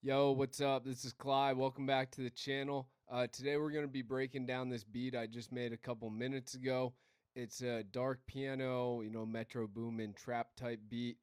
Yo, what's up? This is Clyde. Welcome back to the channel. Today we're going to be breaking down this beat I just made a couple minutes ago. It's a dark piano, Metro Boomin trap type beat.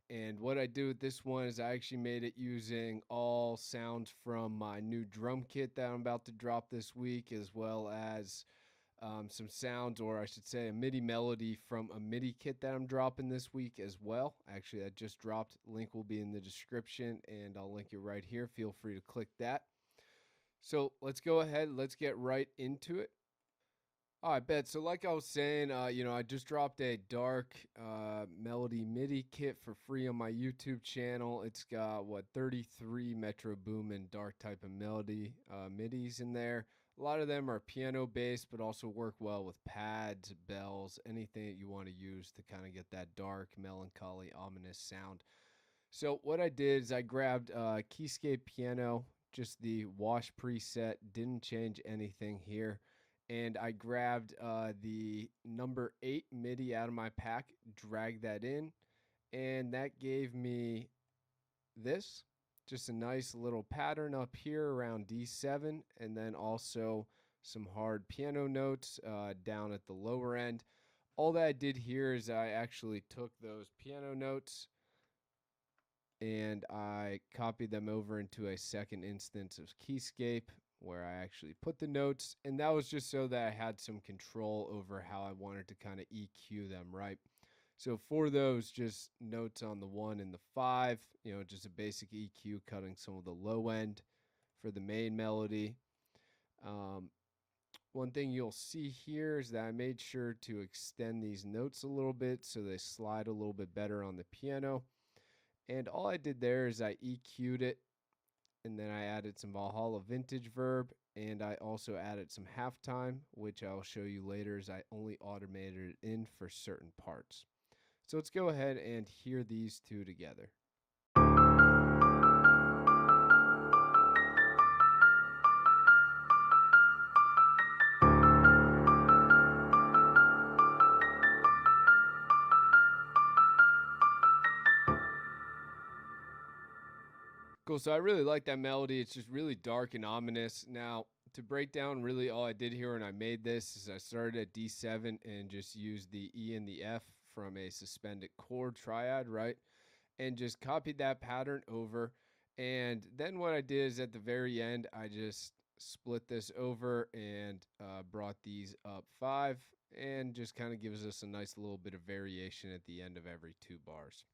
And what I do with this one is I actually made it using all sounds from my new drum kit that I'm about to drop this week, as well as some sounds, or I should say, a MIDI melody from a MIDI kit that I'm dropping this week as well. Actually, that just dropped. Link will be in the description, and I'll link it right here. Feel free to click that. So let's go ahead. Let's get right into it. All right, bet. So, like I was saying, I just dropped a dark melody MIDI kit for free on my YouTube channel. It's got 33 Metro Boomin dark type of melody MIDIs in there. A lot of them are piano based, but also work well with pads, bells, anything that you want to use to kind of get that dark, melancholy, ominous sound. So what I did is I grabbed Keyscape Piano, just the wash preset, didn't change anything here. And I grabbed the number 8 MIDI out of my pack, dragged that in, and that gave me this. Just a nice little pattern up here around D7, and then also some hard piano notes down at the lower end. All that I did here is I actually took those piano notes and I copied them over into a second instance of Keyscape where I actually put the notes, and that was just so that I had some control over how I wanted to kind of EQ them, right? So for those, just notes on the 1 and the 5, just a basic EQ, cutting some of the low end for the main melody. Um, One thing you'll see here is that I made sure to extend these notes a little bit so they slide a little bit better on the piano. And all I did there is I EQ'd it, and then I added some Valhalla vintage verb, and I also added some halftime, which I'll show you later as I only automated it in for certain parts. So let's go ahead and hear these two together. Cool. So I really like that melody. It's just really dark and ominous. Now, to break down, really all I did here when I made this is I started at D7 and just used the E and the F from a suspended chord triad, right? And just copied that pattern over. And then what I did is at the very end, I just split this over and brought these up 5, and just kind of gives us a nice little bit of variation at the end of every 2 bars.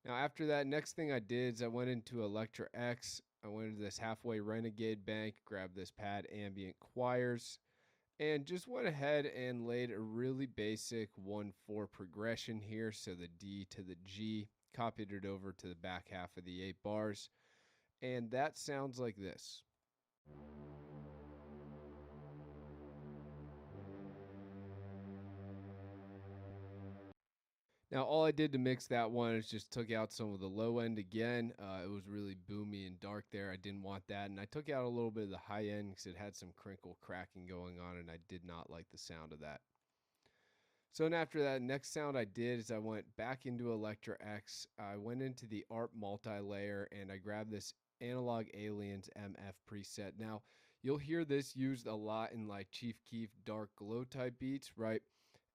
Now, after that, next thing I did is I went into Electra X. I went into this halfway Renegade bank, grabbed this pad ambient choirs, and just went ahead and laid a really basic 1/4 progression here. So the D to the G, copied it over to the back half of the 8 bars, and that sounds like this. Now, all I did to mix that one is just took out some of the low end again. It was really boomy and dark there. I didn't want that. And I took out a little bit of the high end because it had some crinkle cracking going on, and I did not like the sound of that. So, and after that, next sound I did is I went back into Electra X. I went into the ARP multi-layer, and I grabbed this Analog Aliens MF preset. Now, you'll hear this used a lot in like Chief Keef dark glow type beats, right?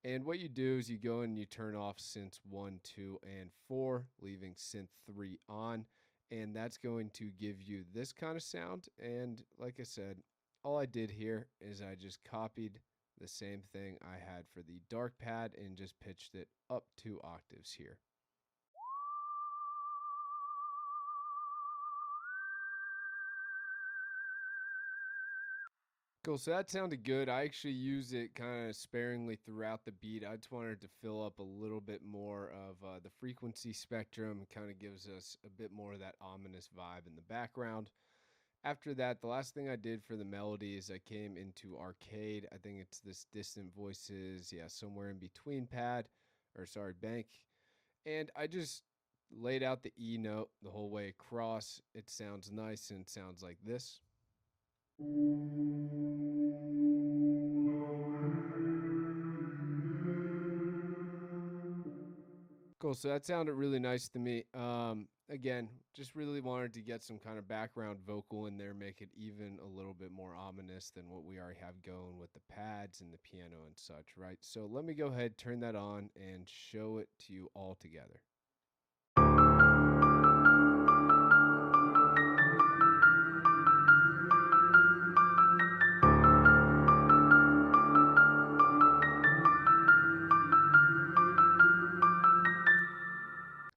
And what you do is you go and you turn off synths 1, 2, and 4, leaving synth 3 on. And that's going to give you this kind of sound. And like I said, all I did here is I just copied the same thing I had for the dark pad and just pitched it up 2 octaves here. Cool. So that sounded good. I actually use it kind of sparingly throughout the beat. I just wanted to fill up a little bit more of the frequency spectrum. Kind of gives us a bit more of that ominous vibe in the background. After that, the last thing I did for the melody is I came into Arcade. I think it's this Distant Voices, yeah, somewhere in between pad, or sorry, bank. And I just laid out the E note the whole way across. It sounds nice and it sounds like this. Cool. So that sounded really nice to me. again, just really wanted to get some kind of background vocal in there, make it even a little bit more ominous than what we already have going with the pads and the piano and such, right? So let me go ahead, turn that on, and show it to you all together.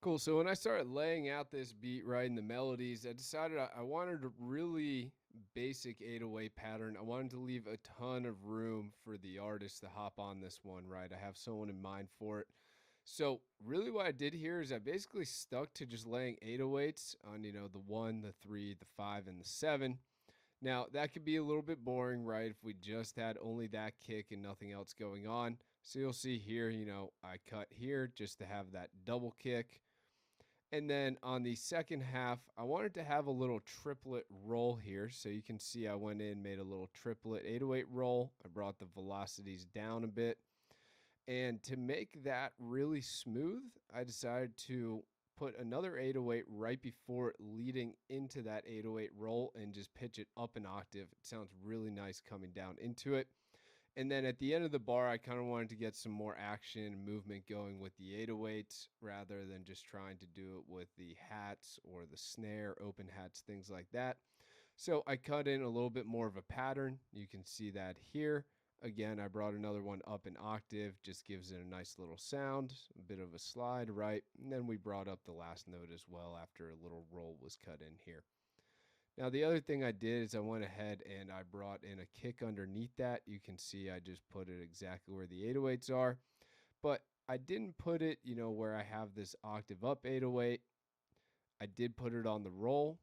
Cool. So when I started laying out this beat, right, and the melodies, I decided I wanted a really basic 808 pattern. I wanted to leave a ton of room for the artist to hop on this one, right? I have someone in mind for it. So really what I did here is I basically stuck to just laying 808s on, the 1, the 3, the 5, and the 7. Now, that could be a little bit boring, right, if we just had only that kick and nothing else going on. So you'll see here, I cut here just to have that double kick. And then on the second half, I wanted to have a little triplet roll here. So you can see I went in, made a little triplet 808 roll. I brought the velocities down a bit. And to make that really smooth, I decided to put another 808 right before it leading into that 808 roll and just pitch it up an octave. It sounds really nice coming down into it. And then at the end of the bar, I kind of wanted to get some more action and movement going with the 808s rather than just trying to do it with the hats or the snare, open hats, things like that. So I cut in a little bit more of a pattern. You can see that here. Again, I brought another one up an octave, just gives it a nice little sound, a bit of a slide, right? And then we brought up the last note as well after a little roll was cut in here. Now, the other thing I did is I went ahead and I brought in a kick underneath that. You can see I just put it exactly where the 808s are, but I didn't put it, where I have this octave up 808. I did put it on the roll,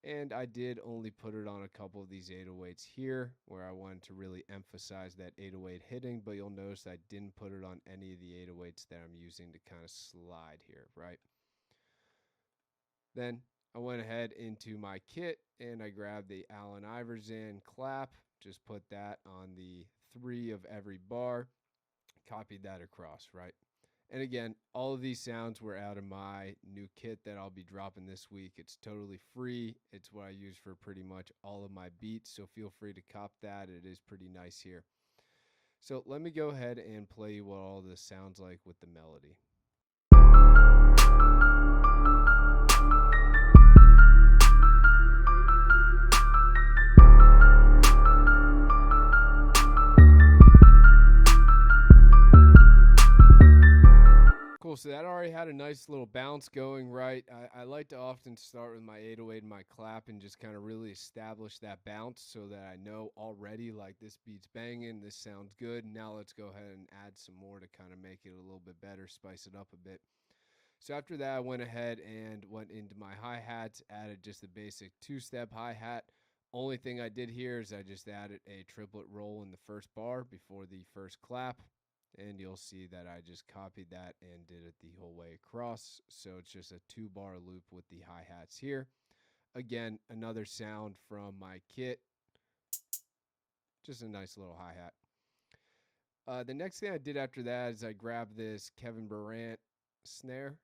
and I did only put it on a couple of these 808s here where I wanted to really emphasize that 808 hitting, but you'll notice I didn't put it on any of the 808s that I'm using to kind of slide here, right? Then I went ahead into my kit and I grabbed the Allen Iverson clap, just put that on the 3 of every bar, copied that across, right? And again, all of these sounds were out of my new kit that I'll be dropping this week. It's totally free. It's what I use for pretty much all of my beats, so feel free to cop that. It is pretty nice here. So let me go ahead and play you what all this sounds like with the melody. Cool, so that already had a nice little bounce going, right? I like to often start with my 808 and my clap and just kind of really establish that bounce so that I know already, like, this beat's banging, this sounds good. Now let's go ahead and add some more to kind of make it a little bit better, spice it up a bit. So after that, I went ahead and went into my hi-hats, added just a basic two-step hi-hat. Only thing I did here is I just added a triplet roll in the first bar before the first clap. And you'll see that I just copied that and did it the whole way across. So it's just a 2-bar loop with the hi-hats here. Again, another sound from my kit. Just a nice little hi-hat. The next thing I did after that is I grabbed this Kevin Durant snare.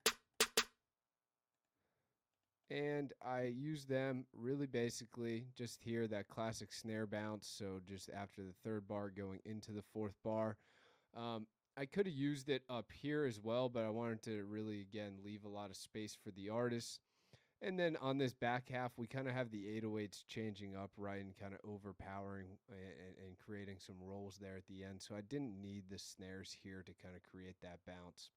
And I use them really basically just here, that classic snare bounce. So just after the third bar going into the fourth bar. I could have used it up here as well, but I wanted to really, again, leave a lot of space for the artist. And then on this back half, we kind of have the 808s changing up, right, and kind of overpowering and creating some rolls there at the end. So I didn't need the snares here to kind of create that bounce.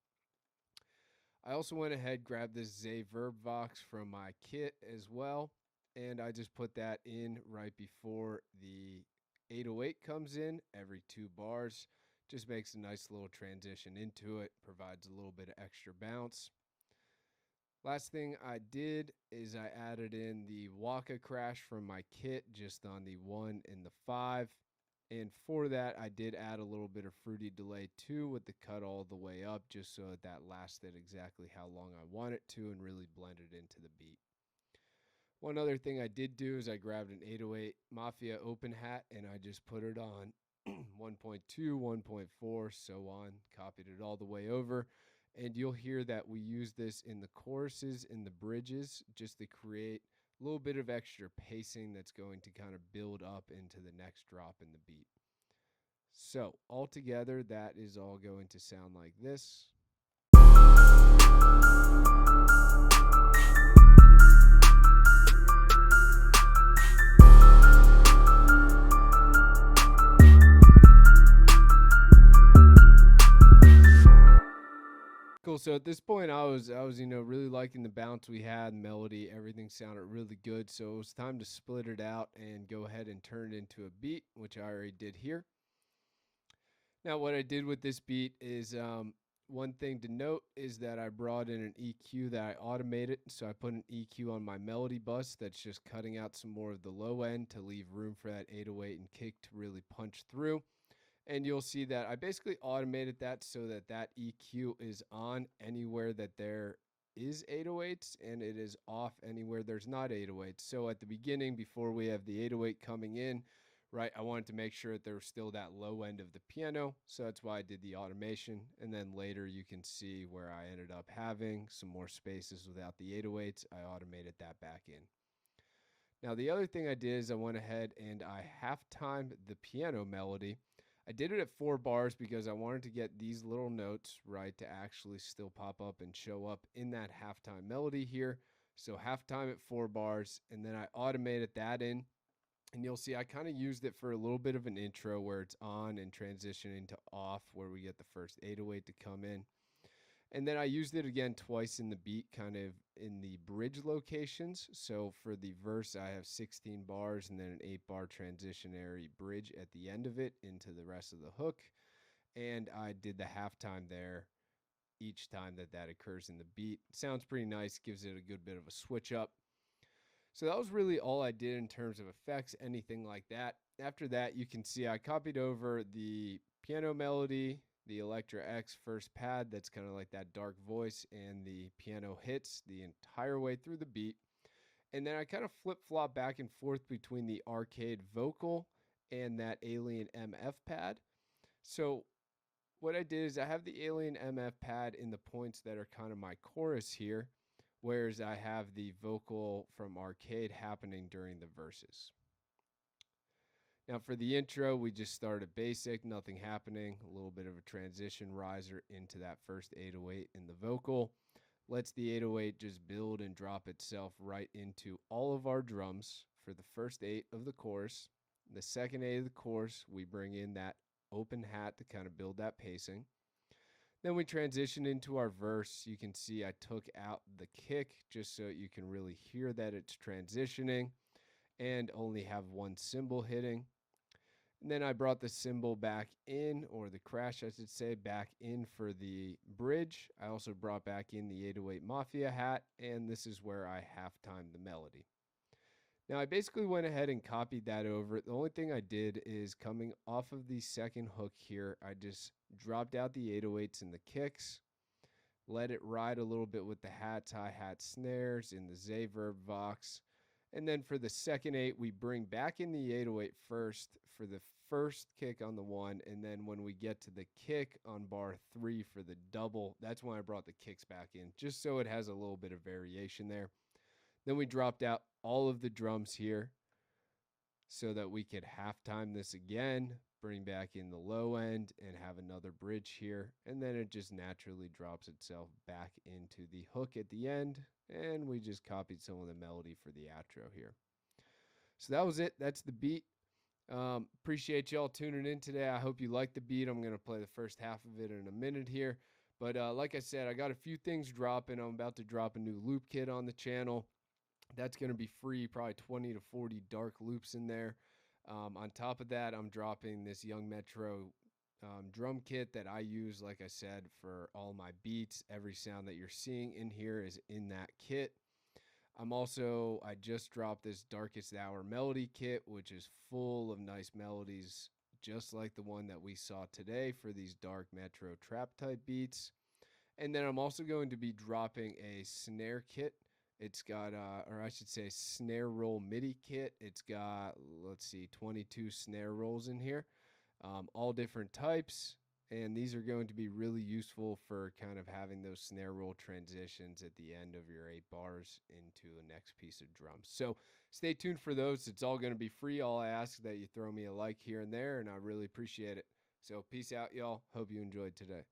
I also went ahead, grabbed this Zay Verb Vox from my kit as well, and I just put that in right before the 808 comes in every 2 bars. Just makes a nice little transition into it, provides a little bit of extra bounce. Last thing I did is I added in the Waka Crash from my kit just on the 1 and the 5. And for that, I did add a little bit of Fruity Delay too with the cut all the way up just so that lasted exactly how long I want it to and really blended into the beat. One other thing I did do is I grabbed an 808 Mafia open hat and I just put it on 1.2, 1.4, so on, copied it all the way over. And you'll hear that we use this in the choruses, in the bridges, just to create a little bit of extra pacing that's going to kind of build up into the next drop in the beat. So altogether, that is all going to sound like this. Cool. So at this point, I was really liking the bounce we had, melody, everything sounded really good. So it was time to split it out and go ahead and turn it into a beat, which I already did here. Now, what I did with this beat is one thing to note is that I brought in an EQ that I automated. So I put an EQ on my melody bus that's just cutting out some more of the low end to leave room for that 808 and kick to really punch through. And you'll see that I basically automated that so that that EQ is on anywhere that there is 808s and it is off anywhere there's not 808s. So at the beginning, before we have the 808 coming in, right, I wanted to make sure that there was still that low end of the piano. So that's why I did the automation. And then later you can see where I ended up having some more spaces without the 808s. I automated that back in. Now, the other thing I did is I went ahead and I half-timed the piano melody. I did it at 4 bars because I wanted to get these little notes, right, to actually still pop up and show up in that halftime melody here. So halftime at 4 bars, and then I automated that in. And you'll see I kind of used it for a little bit of an intro where it's on and transitioning to off, where we get the first 808 to come in. And then I used it again twice in the beat, kind of in the bridge locations. So for the verse, I have 16 bars and then an 8-bar transitionary bridge at the end of it into the rest of the hook. And I did the halftime there each time that that occurs in the beat. Sounds pretty nice, gives it a good bit of a switch up. So that was really all I did in terms of effects, anything like that. After that, you can see I copied over the piano melody, the Electra X first pad, that's kind of like that dark voice, and the piano hits the entire way through the beat. And then I kind of flip-flop back and forth between the arcade vocal and that Alien MF pad. So what I did is I have the Alien MF pad in the points that are kind of my chorus here, whereas I have the vocal from arcade happening during the verses. Now for the intro, we just started basic, nothing happening, a little bit of a transition riser into that first 808 in the vocal. Lets the 808 just build and drop itself right into all of our drums for the first 8 of the chorus. The second 8 of the chorus, we bring in that open hat to kind of build that pacing. Then we transition into our verse. You can see I took out the kick just so you can really hear that it's transitioning and only have one cymbal hitting. And then I brought the cymbal back in, or the crash, I should say, back in for the bridge. I also brought back in the 808 Mafia hat, and this is where I half-timed the melody. Now, I basically went ahead and copied that over. The only thing I did is coming off of the second hook here, I just dropped out the 808s and the kicks, let it ride a little bit with the hats, hi-hat, snares in the Zaverb Vox. And then for the second 8, we bring back in the 808 first for the first kick on the 1. And then when we get to the kick on bar 3 for the double, that's when I brought the kicks back in, just so it has a little bit of variation there. Then we dropped out all of the drums here so that we could halftime this again, bring back in the low end, and have another bridge here. And then it just naturally drops itself back into the hook at the end. And we just copied some of the melody for the outro here. So that was it. That's the beat. Appreciate y'all tuning in today. I hope you like the beat. I'm going to play the first half of it in a minute here. But like I said, I got a few things dropping. I'm about to drop a new loop kit on the channel. That's going to be free, probably 20 to 40 dark loops in there. On top of that, I'm dropping this Young Metro drum kit that I use, like I said, for all my beats. Every sound that you're seeing in here is in that kit. I just dropped this Darkest Hour melody kit, which is full of nice melodies, just like the one that we saw today for these dark Metro trap type beats. And then I'm also going to be dropping a snare kit. It's got, or I should say, snare roll MIDI kit. It's got, 22 snare rolls in here, all different types. And these are going to be really useful for kind of having those snare roll transitions at the end of your 8 bars into the next piece of drums. So stay tuned for those. It's all going to be free. All I ask is that you throw me a like here and there, and I really appreciate it. So peace out, y'all. Hope you enjoyed today.